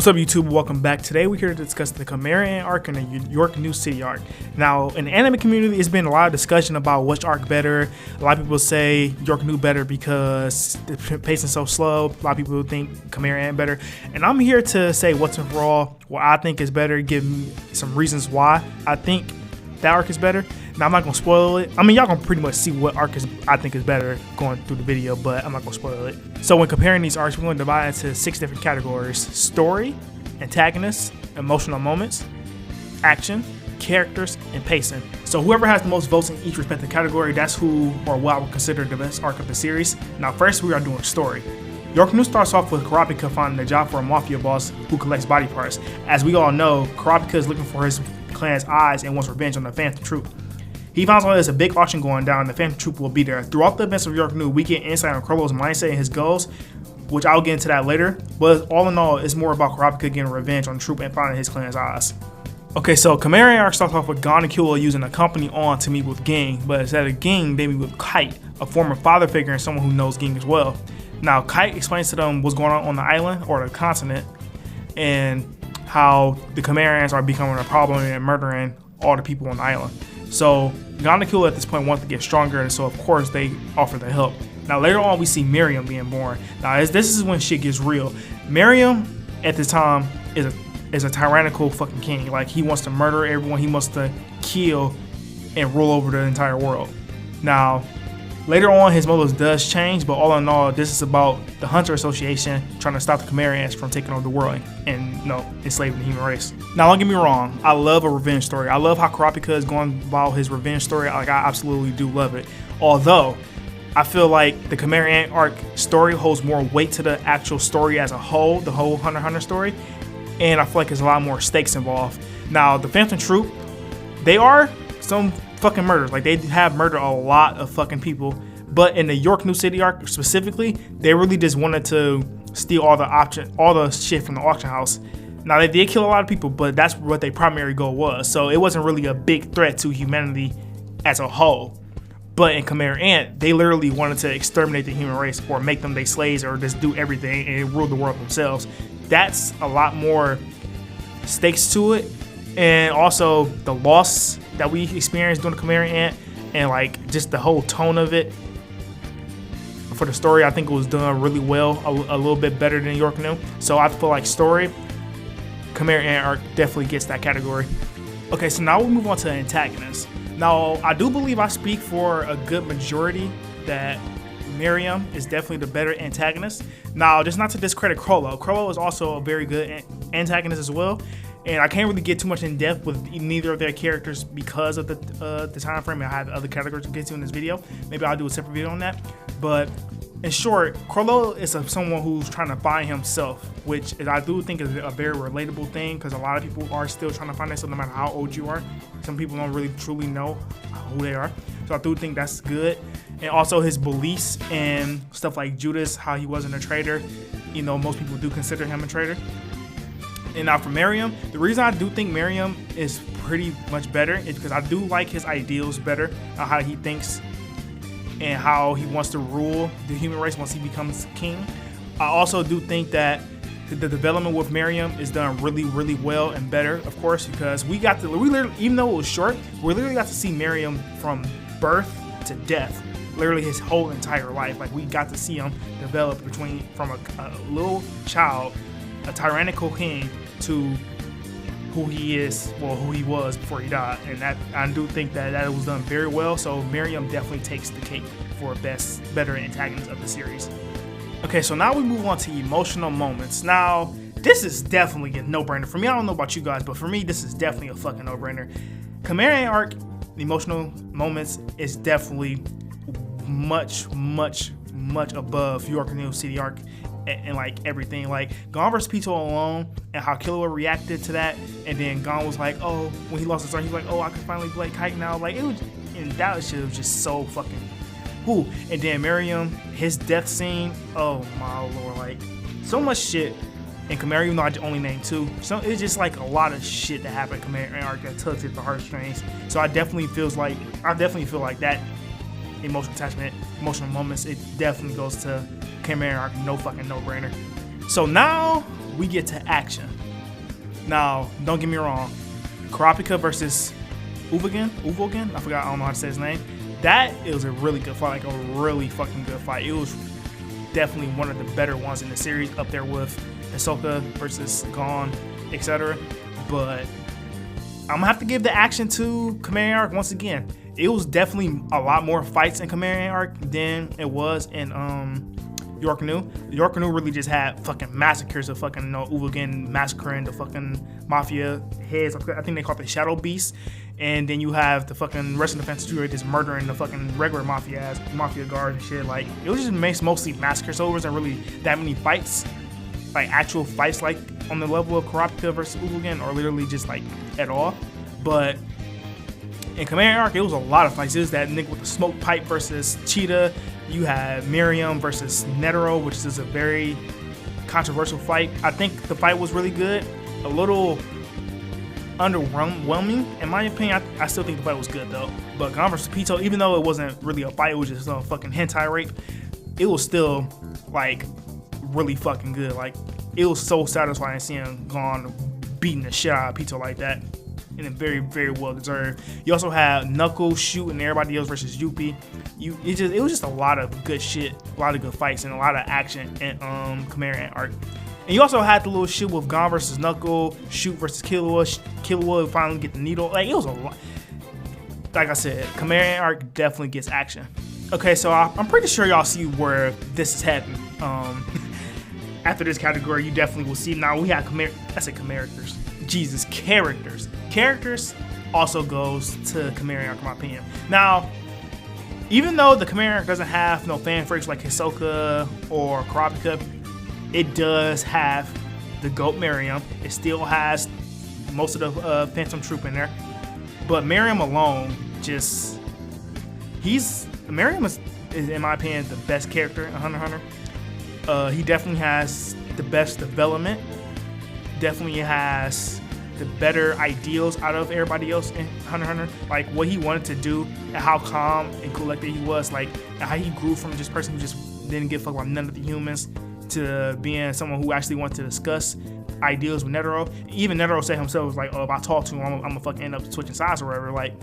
What's up, YouTube? Welcome back. Today we're here to discuss the Chimera arc and the Yorknew City arc. Now, in the anime community, there's been a lot of discussion about which arc better. A lot of people say Yorknew better because the pacing so slow. A lot of people think Chimera better. And I'm here to say what's in for all, what I think is better, give me some reasons why I think that arc is better. Now, I'm not going to spoil it. I mean, y'all can pretty much see what arc I think is better going through the video, but I'm not going to spoil it. So when comparing these arcs, we're going to divide into 6 different categories: story, antagonists, emotional moments, action, characters, and pacing. So whoever has the most votes in each respective category, that's who or what I would consider the best arc of the series. Now, first, we are doing story. Yorknew starts off with Kurapika finding a job for a mafia boss who collects body parts. As we all know, Kurapika is looking for his clan's eyes and wants revenge on the Phantom Troop. He finds out there's a big auction going down and the Phantom Troop will be there. Throughout the events of Yorknew, we get insight on Chrollo's mindset and his goals, which I'll get into that later. But all in all, it's more about Kurapika getting revenge on the Troop and finding his clan's eyes. Okay, so Chimera arc starts off with Gon and Chimera using a company on to meet with Ging, but instead of Ging, they meet with Kite, a former father figure and someone who knows Ging as well. Now, Kite explains to them what's going on the island or the continent and how the Chimerans are becoming a problem and murdering all the people on the island. So Gon and Chimera at this point want to get stronger, and so of course they offer their help. Now later on we see Meruem being born. Now this is when shit gets real. Meruem at the time is a tyrannical fucking king. Like, he wants to murder everyone, he wants to kill and rule over the entire world. Now later on his motives does change, but all in all this is about the Hunter Association trying to stop the Chimerans from taking over the world and enslaving the human race. Now don't get me wrong, I love a revenge story. I love how Kurapika is going about his revenge story. Like, I absolutely do love it. Although I feel like the Chimera arc story holds more weight to the actual story as a whole, the whole Hunter x Hunter story, and I feel like there's a lot more stakes involved. Now the Phantom Troop, they are some fucking murders. Like, they have murdered a lot of fucking people, but in the Yorknew City arc specifically, they really just wanted to steal all the shit from the auction house. Now they did kill a lot of people, but that's what their primary goal was. So it wasn't really a big threat to humanity as a whole. But in Chimera, they literally wanted to exterminate the human race or make them their slaves or just do everything and rule the world themselves. That's a lot more stakes to it. And also the loss that we experienced during the Chimera and like just the whole tone of it for the story, I think it was done really well, a little bit better than Yorknew. So I feel like story, Chimera arc definitely gets that category. Okay, so now we move on to antagonists. Now, I do believe I speak for a good majority that Meruem is definitely the better antagonist. Now, just not to discredit Chrollo. Chrollo is also a very good antagonist as well. And I can't really get too much in depth with neither of their characters because of the time frame. I have other categories to get to in this video. Maybe I'll do a separate video on that. But in short, Chrollo is someone who's trying to find himself, which I do think is a very relatable thing because a lot of people are still trying to find themselves no matter how old you are. Some people don't really truly know who they are. So I do think that's good. And also his beliefs and stuff like Judas, how he wasn't a traitor. You know, most people do consider him a traitor. And now for Meruem, the reason I do think Meruem is pretty much better is because I do like his ideals better, how he thinks and how he wants to rule the human race once he becomes king. I also do think that the development with Meruem is done really, really well and better, of course, because we literally, even though it was short, we literally got to see Meruem from birth to death, literally his whole entire life. Like, we got to see him develop from a little child, a tyrannical king, to who he is, well, who he was before he died. And that, I do think that was done very well. So Meruem definitely takes the cake for better antagonist of the series. Okay, so now we move on to emotional moments. Now, this is definitely a no-brainer. For me, I don't know about you guys, but for me, this is definitely a fucking no-brainer. Chimera arc emotional moments is definitely much, much, much above Yorknew City arc and like everything. Like Gon vs. Pito alone and how Killua reacted to that, and then Gon was like, oh, when he lost his arm, he was like, oh, I can finally play Kite now. Like, it was, and that shit was just so fucking cool. And then Meruem, his death scene, oh my lord, like so much shit in Chimera, even though I only named 2. So it's just like a lot of shit that happened in Chimera arc that tugs at the heartstrings. So I definitely feel like that emotional attachment, emotional moments, it definitely goes to Chimera arc, no fucking no-brainer. So now we get to action. Now, don't get me wrong. Kurapika versus Uvogen? I forgot, I don't know how to say his name. That was a really good fight, like a really fucking good fight. It was definitely one of the better ones in the series, up there with Hisoka versus Gon, etc. But I'm gonna have to give the action to Chimera arc once again. It was definitely a lot more fights in Chimera arc than it was in Yorknew. Yorknew really just had fucking massacres of fucking Uvogen massacring the fucking mafia heads. I think they call it the Shadow Beast. And then you have the fucking rest of the fantasy studio just murdering the fucking regular mafia guards and shit. Like, it was just mostly massacres. So it wasn't really that many fights, like actual fights, like on the level of Kurapika versus Uvogen, or literally just like at all. But in Chimera arc, it was a lot of fights. It was that nigga with the smoke pipe versus Cheetah. You had Meruem versus Netero, which is a very controversial fight. I think the fight was really good. A little underwhelming, in my opinion. I still think the fight was good though. But Gon versus Pito, even though it wasn't really a fight, it was just a fucking hentai rape, it was still like really fucking good. Like, it was so satisfying seeing Gon beating the shit out of Pito like that. And it very, very well deserved. You also had Knuckles, Shoot, and everybody else versus Yuppie. It was just a lot of good shit, a lot of good fights, and a lot of action in Chimera arc. And you also had the little shit with Gon versus Knuckle, Shoot versus Killua. Killua finally get the needle. Like, it was a lot. Like I said, Chimera arc definitely gets action. Okay, so I'm pretty sure y'all see where this is heading. After this category, you definitely will see. Now we have characters. Jesus, characters. Characters also goes to Chimera arc, in my opinion. Now, even though the Chimera arc doesn't have no fan favorites like Hisoka or Kurapika, it does have the GOAT Meruem. It still has most of the Phantom Troop in there. But Meruem alone, Meruem is, in my opinion, the best character in Hunter x Hunter. He definitely has the best development. Definitely has the better ideals out of everybody else in Hunter x Hunter. Like, what he wanted to do and how calm and collected he was. Like, how he grew from just person who just didn't give a fuck about none of the humans to being someone who actually wanted to discuss ideals with Netero. Even Netero said himself, was like, oh, if I talk to him, I'm gonna fucking end up switching sides or whatever. Like,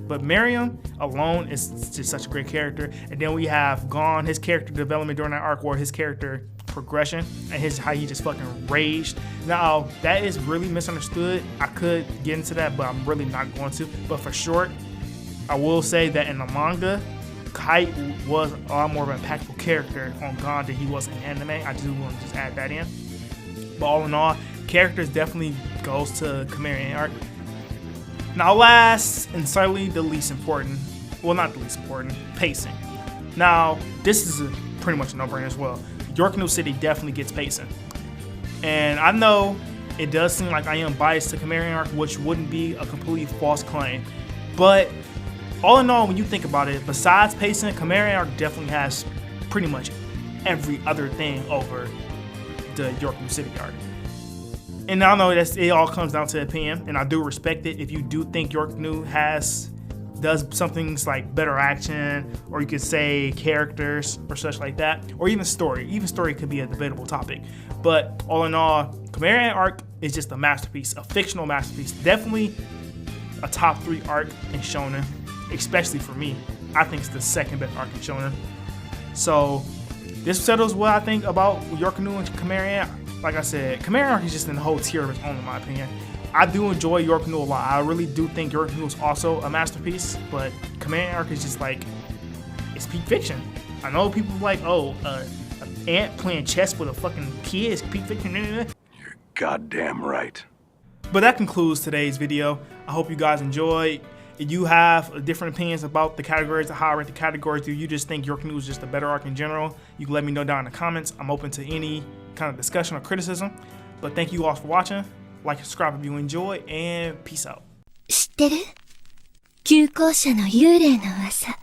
but Meruem alone is just such a great character. And then we have Gon, his character development during that arc, or his character progression, and how he just fucking raged. Now, that is really misunderstood. I could get into that, but I'm really not going to. But for short, I will say that in the manga, Kite was a lot more of an impactful character on Gon than he was in anime. I do want to just add that in. But all in all, characters definitely goes to Chimera arc. Now, last and certainly the least important, well, not the least important, pacing. Now, this is pretty much a no-brainer as well. Yorknew City definitely gets pacing. And I know it does seem like I am biased to Chimera arc, which wouldn't be a completely false claim. But all in all, when you think about it, besides pacing, Chimera arc definitely has pretty much every other thing over the Yorknew City arc. And I know that it all comes down to opinion, and I do respect it. If you do think Yorknew does some things like better action, or you could say characters or such like that, or even story. Even story could be a debatable topic. But all in all, Chimera arc is just a masterpiece, a fictional masterpiece. Definitely a top 3 arc in Shonen, especially for me. I think it's the second best arc in Shonen. So this settles what I think about Yorknew and Chimera. Like I said, Chimera arc is just in the whole tier of its own, in my opinion. I do enjoy Yorknew a lot. I really do think Yorknew is also a masterpiece, but Chimera arc is just like, it's peak fiction. I know people like, oh, an ant playing chess with a fucking kid is peak fiction. You're goddamn right. But that concludes today's video. I hope you guys enjoyed. If you have different opinions about the categories, how I rate the categories, do you just think Yorknew is just a better arc in general? You can let me know down in the comments. I'm open to any kind of discussion or criticism. But thank you all for watching. Like and subscribe if you enjoy, and peace out. 知ってる？旧校舎の幽霊の噂。